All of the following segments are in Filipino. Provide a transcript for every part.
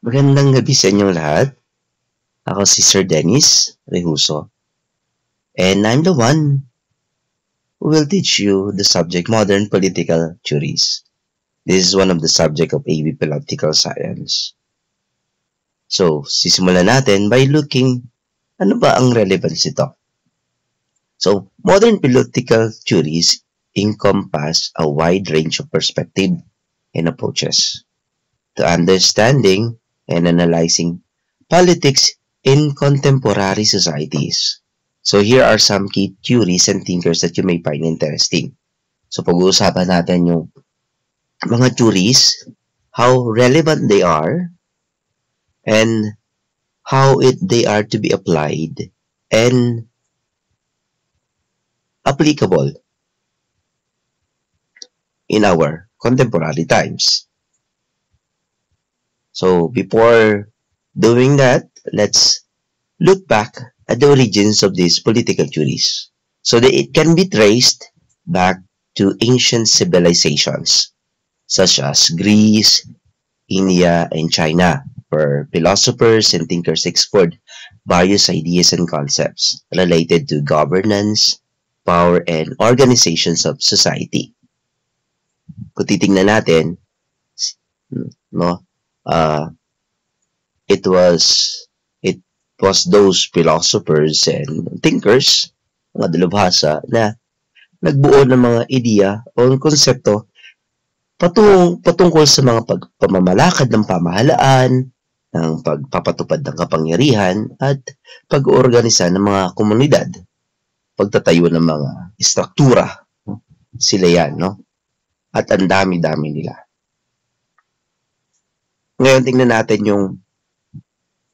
Magandang gabi sa inyong lahat. Ako si Sir Dennis Rehuso. And I'm the one who will teach you the subject Modern Political Theories. This is one of the subject of AB Political Science. So, sisimulan natin by looking ano ba ang relevance ito. So, modern political theories encompass a wide range of perspective and approaches to understanding and analyzing politics in contemporary societies. So here are some key theories and thinkers that you may find interesting. So pag-uusapan natin yung mga theories, how relevant they are, and how they are to be applied and applicable in our contemporary times. So before doing that, let's look back at the origins of these political theories. So that it can be traced back to ancient civilizations such as Greece, India, and China, where philosophers and thinkers explored various ideas and concepts related to governance, power, and organizations of society. Kung titingnan natin, no, it was those philosophers and thinkers, mga dalubhasa, na nagbuo ng mga ideya o konsepto patungkol sa mga pamamalakad ng pamahalaan, ng pagpapatupad ng kapangyarihan, at pag-oorganisa ng mga komunidad, pagtatayo ng mga istruktura. Sila yan, no? At ang dami-dami nila. Ngayon, tingnan natin yung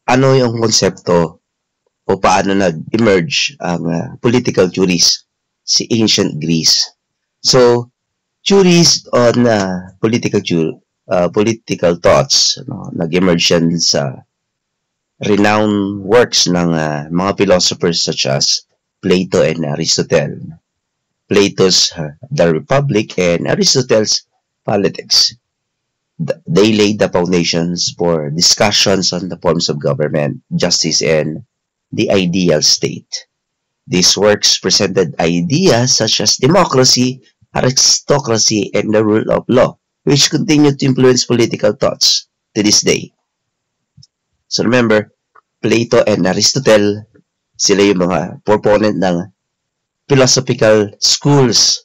ano yung konsepto o paano nag-emerge ang political theories si ancient Greece. So, theories on political thoughts, nag-emerge yan sa renowned works ng mga philosophers such as Plato and Aristotle. Plato's The Republic and Aristotle's Politics. They laid the foundations for discussions on the forms of government, justice, and the ideal state. These works presented ideas such as democracy, aristocracy, and the rule of law, which continue to influence political thoughts to this day. So remember, Plato and Aristotle, sila yung mga proponent ng philosophical schools.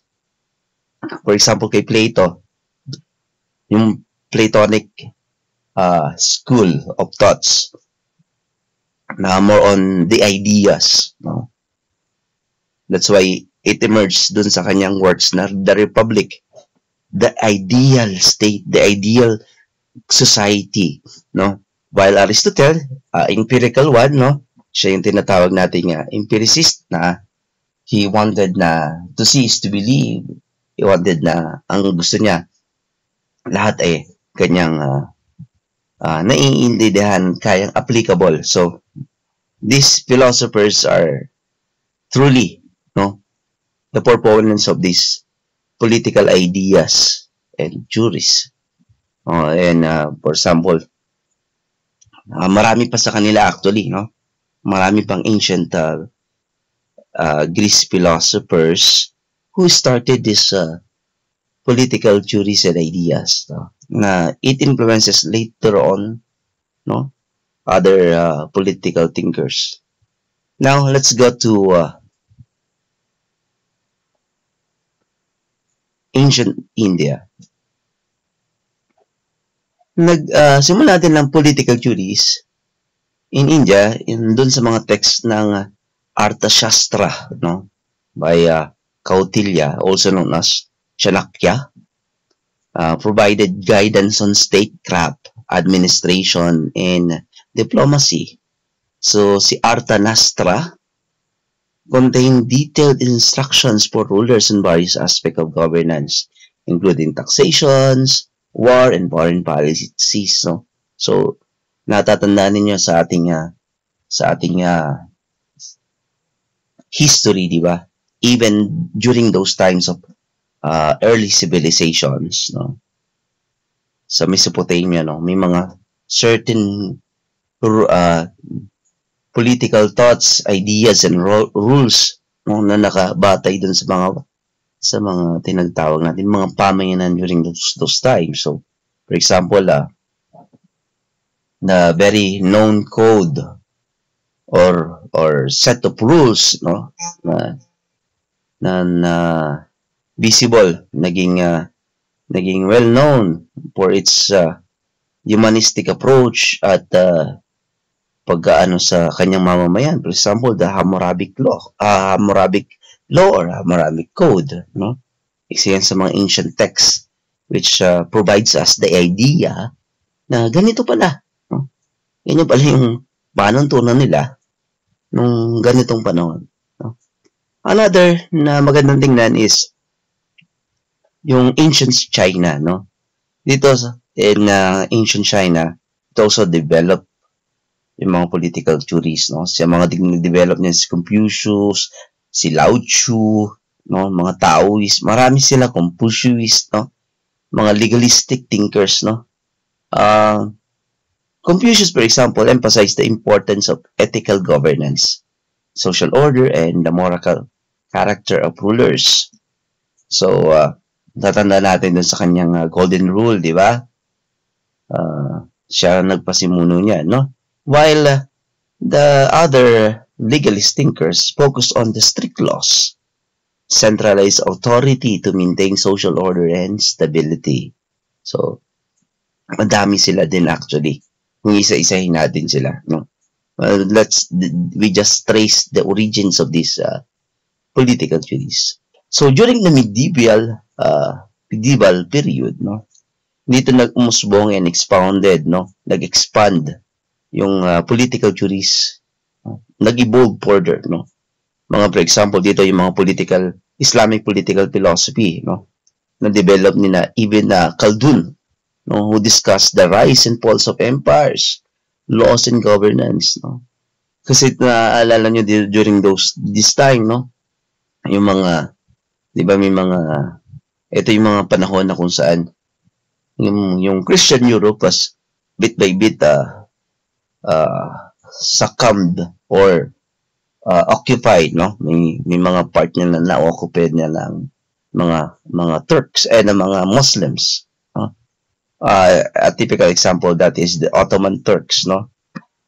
For example, kay Plato, yung Platonic school of thoughts na more on the ideas. No? That's why it emerged dun sa kanyang works na The Republic, the ideal state, the ideal society, no? While Aristotle, empirical one, no? Siya yung tinatawag nating empiricist na he wanted na to see is to believe. He wanted na ang gusto niya lahat kanyang naiintindihan, kayang applicable. So these philosophers are truly, no, the proponents of these political ideas and theories. And for example, marami pa sa kanila actually, no? Marami pang ancient Greece philosophers who started this political theories and ideas, no? Na it influences later on, no, other political thinkers. Now let's go to ancient India. Simula natin ng political theories in India, dun sa mga text ng Arthashastra, no, by Kautilya, also known as Chanakya, provided guidance on statecraft, administration, and diplomacy. So si Arthanastra contain detailed instructions for rulers in various aspects of governance, including taxations, war, and foreign policies. No? So, natatandaan ninyo sa ating history, di ba? Even during those times of early civilizations, no? Sa Mesopotamia, no? May mga certain political thoughts, ideas, and rules, no, na nakabatay dun sa mga tinatawag natin mga pamayanan during those times. So, for example, the very known code or set of rules, no, na visible, naging well known for its humanistic approach at pagkaano sa kanyang mamamayan. For example, the Hammurabic law or Hammurabic code, no? Isa yan sa mga ancient texts which provides us the idea na ganito pala, no? Ganyan pala yung panuntunan nila nung ganitong panahon, no? Another na magandang tingnan is yung ancient China, no? Dito in ancient China, it also developed yung mga political theories, no? Sa mga develop niya si Confucius, si Lao Tzu, no? Mga Taoist, marami sila Confucianist, no? Mga legalistic thinkers, no? Confucius, for example, emphasized the importance of ethical governance, social order, and the moral character of rulers. So, tatanda natin dun sa kanyang golden rule, di ba? Siya nagpasimuno niya, no? While the other legalist thinkers focused on the strict laws, centralized authority to maintain social order and stability. So, madami sila din actually. Kung isa-isahin natin sila, no? We just trace the origins of these political theories. So, during the medieval period, no? Dito nag-umusbong and expounded, no? Nag-expand yung political theories, nag-evolve further, no? Mga, for example, dito yung mga Islamic political philosophy, no? Na-develop nila even Khaldun, no? Who discussed the rise and falls of empires, laws and governance, no? Kasi naaalala nyo during this time, no? Yung mga, di ba may mga, ito yung mga panahon na kung saan yung Christian Europe was bit by bit succumbed or occupied, no? May mga part niya na na-occupied niya ng mga Turks and mga Muslims, no? A typical example that is the Ottoman Turks, no?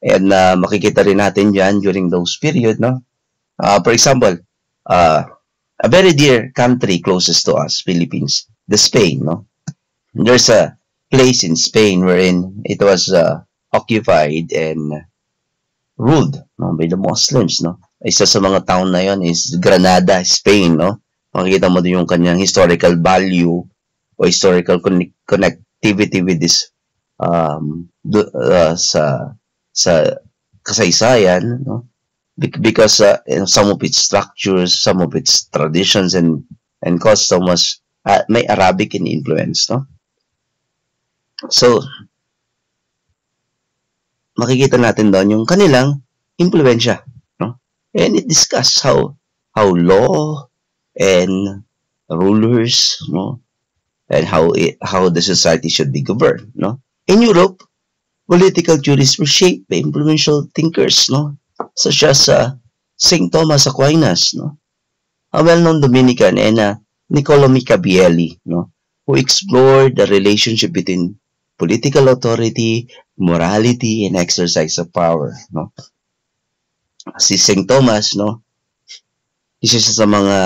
And makikita rin natin diyan during those period, no? For example, a very dear country closest to us, Philippines, the Spain, no? There's a place in Spain wherein it was occupied and ruled, no, by the Muslims, no? Isa sa mga town na yon is Granada, Spain, no? Makikita mo din yung kanyang historical value o historical connectivity with this sa kasaysayan, no? Because some of its structures, some of its traditions and customs may Arabic in influence, no? So, makikita natin doon yung kanilang impluwensya, no? And it discusses how law and rulers, no, and how the society should be governed, no? In Europe, political theories were shaped by influential thinkers, no, such as Saint Thomas Aquinas, no, a well-known Dominican, and Niccolò Machiavelli, no, who explored the relationship between political authority, morality, and exercise of power, no? Si St. Thomas, no, isa sa mga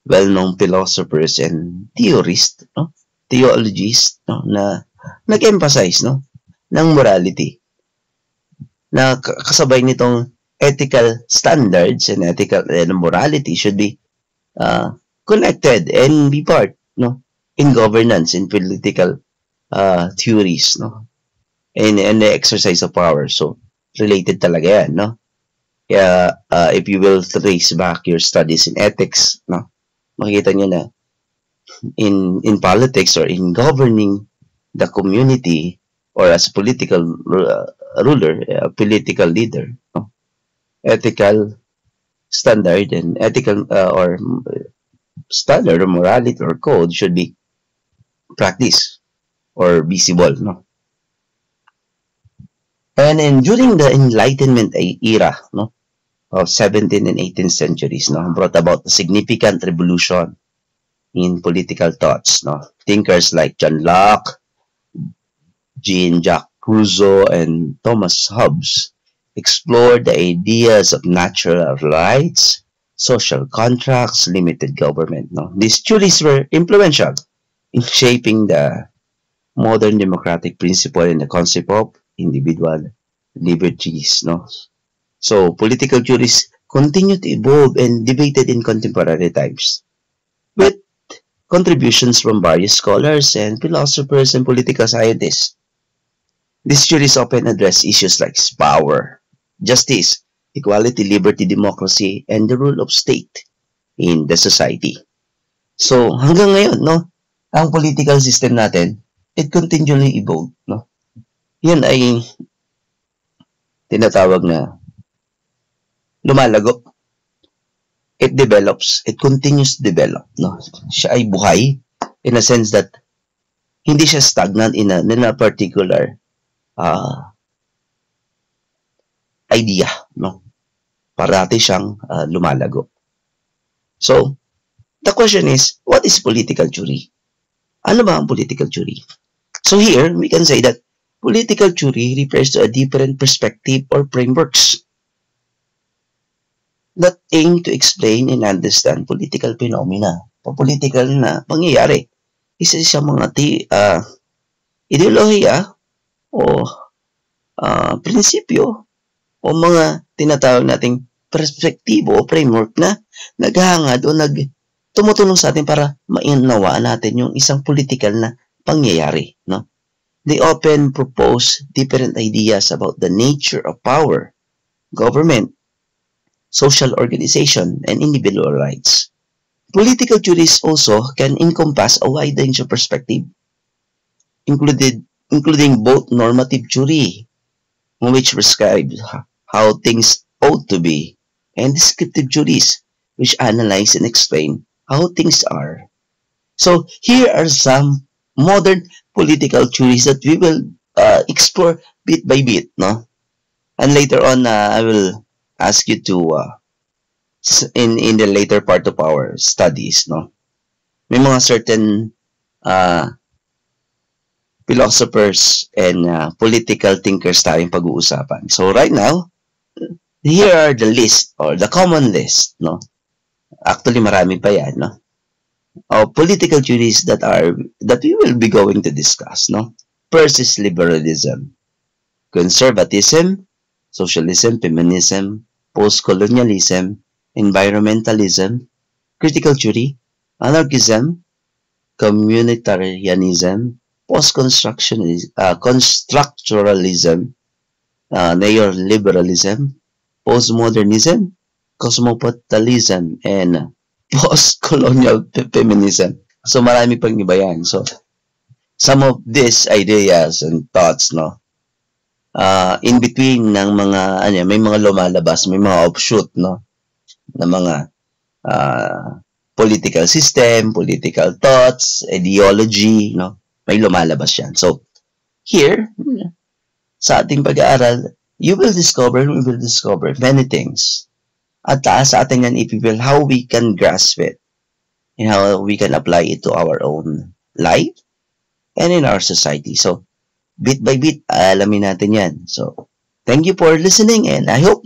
well-known philosophers and theorists, no, theologists, no, na nag-emphasize, no, ng morality, na kasabay nitong ethical standards and ethical and morality should be connected and be part, no, in governance, in political theories, no, and the exercise of power. So related talaga yan, no? Kaya if you will trace back your studies in ethics, no, makikita nyo na in politics or in governing the community or as political ruler, political leader, no, ethical standard and ethical or standard or morality or code should be practiced or visible, no? And then during the Enlightenment era, no, of 17th and 18th centuries, no, brought about a significant revolution in political thoughts, no. Thinkers like John Locke, Jean-Jacques Rousseau, and Thomas Hobbes explored the ideas of natural rights, social contracts, limited government. No? These theories were influential in shaping the modern democratic principle and the concept of individual liberties. No? So, political theories continue to evolve and debated in contemporary times, with contributions from various scholars and philosophers and political scientists. These theories often address issues like power, justice, equality, liberty, democracy, and the rule of state in the society. So, hanggang ngayon, no, ang political system natin, it continually evolved, no. Yan ay tinatawag na lumalago. It develops, it continues to develop, no. Siya ay buhay in a sense that hindi siya stagnant in a particular idea, no? Parati siyang lumalago. So, the question is, what is political theory? Ano ba ang political theory? So here, we can say that political theory refers to a different perspective or frameworks that aim to explain and understand political phenomena o political na pangyayari. Isa sa mga ideolohiya o prinsipyo o mga tinatawag nating perspektibo o framework na naghahangad o tumutulong sa atin para mainawaan natin yung isang political na pangyayari, no? They often propose different ideas about the nature of power, government, social organization, and individual rights. Political theories also can encompass a wide range of perspective, including both normative theory, which prescribes how things ought to be, and descriptive theories, which analyze and explain how things are. So here are some modern political theories that we will explore bit by bit, no? And later on, I will ask you to in the later part of our studies, no? May mga certain philosophers and political thinkers tayong pag-uusapan. So right now, here are the list or the common list, no? Actually, marami pa yan, no? Of political theories that we will be going to discuss, no? First is liberalism, conservatism, socialism, feminism, post-colonialism, environmentalism, critical theory, anarchism, communitarianism, constructuralism, neoliberalism, postmodernism, cosmopolitanism, and post-colonial feminism. So, marami pang iba yan. So, some of these ideas and thoughts, no, in between ng mga, may mga lumalabas, may mga offshoot, no, na mga political system, political thoughts, ideology, no, may lumalabas yan. So, here, sa ating pag-aaral, we will discover many things. At sa atin yan, if you will, how we can grasp it and how we can apply it to our own life and in our society. So, bit by bit, alamin natin yan. So, thank you for listening and I hope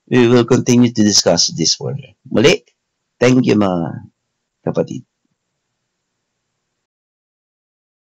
we will continue to discuss this further. Muli, thank you mga kapatid.